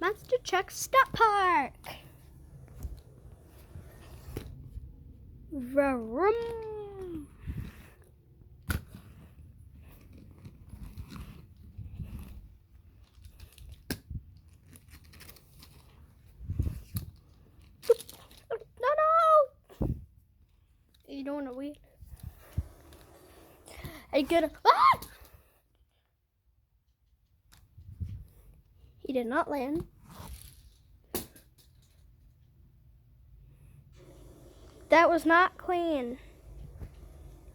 Monster Truck Stop Park. Vroom. No. You don't want to wait. I get a. Ah! He did not land. That was not clean.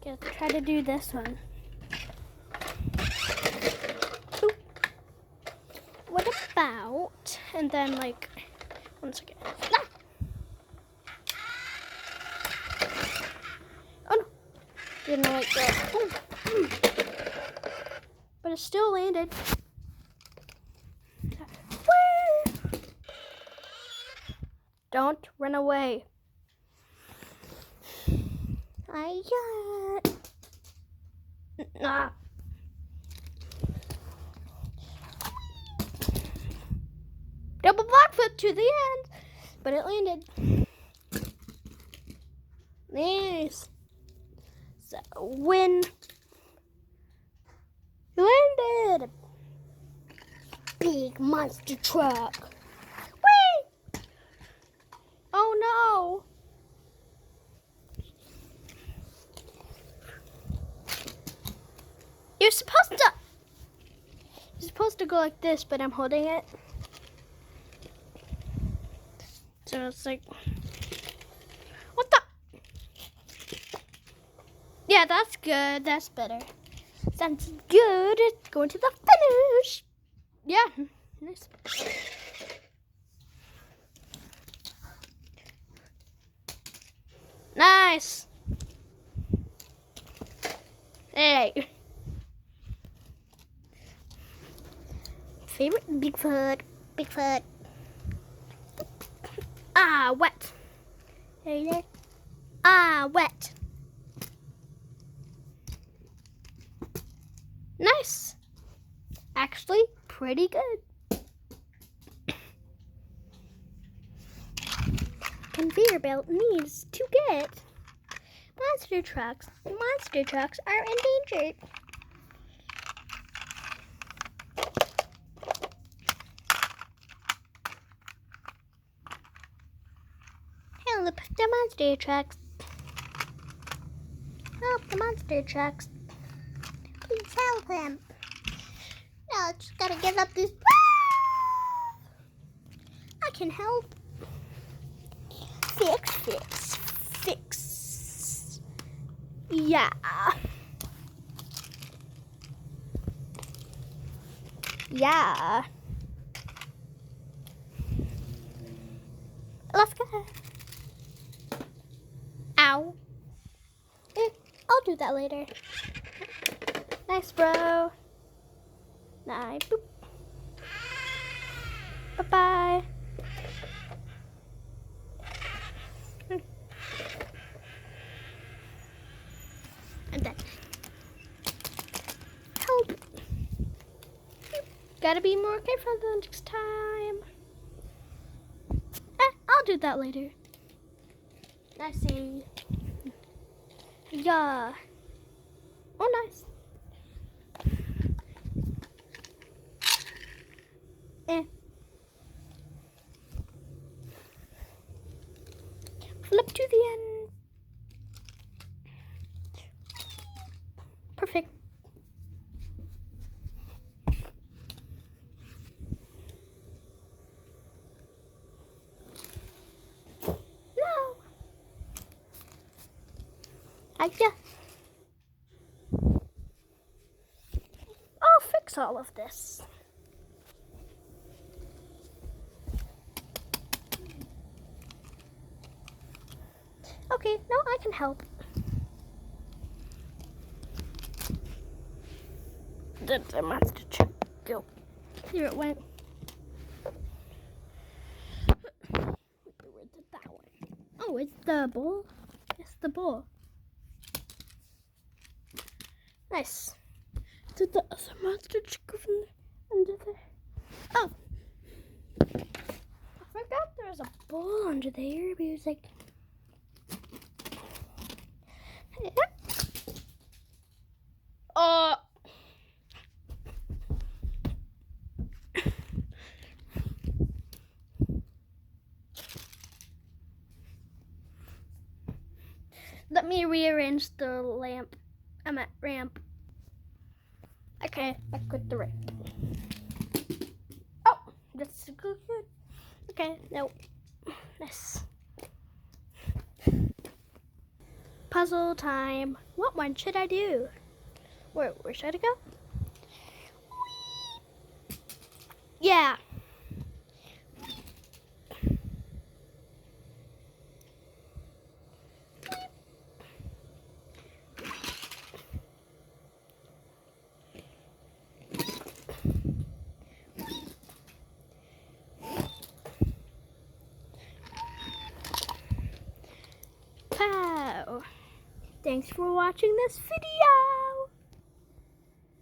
Okay, let's try to do this one. Oop. What about? And then like, 1 second. Ah! Oh no! Didn't like that. But it still landed. Whee! Don't run away. I got. Ah. Double block flip to the end, but it landed. Nice. So win. Landed. Big monster truck. Whee! Oh no. You're supposed to go like this, but I'm holding it. So it's like, what the? Yeah, that's good. That's better. Sounds good. It's going to the finish. Yeah, nice. Nice. Hey. Favorite Bigfoot. Ah, wet. Hey there. Ah, wet. Nice. Actually, pretty good. Conveyor belt needs to get monster trucks. Monster trucks are endangered. Help the monster trucks. Help the monster trucks. Please help him. Now I just gotta get up this. I can help. Fix. Yeah. Yeah. Let's go. Ow. I'll do that later. Nice, bro. Nice. Boop. Bye-bye. I'm done. Help. Gotta be more careful the next time. I'll do that later. I see. Yeah. Oh, nice. Flip to the end. Perfect. No. I'll fix all of this. Okay, now I can help. The monster truck go. Here it went. Where did that one? Oh, it's the ball. It's the ball. Nice. Did the other monster truck go from under there? Oh. under their music. Let me rearrange the lamp. I'm at ramp. Okay, back with the ramp. Oh, that's good. Okay, nope. Nice. Puzzle time. What one should I do? Where should I go? Yeah. Pow. Thanks for watching this video.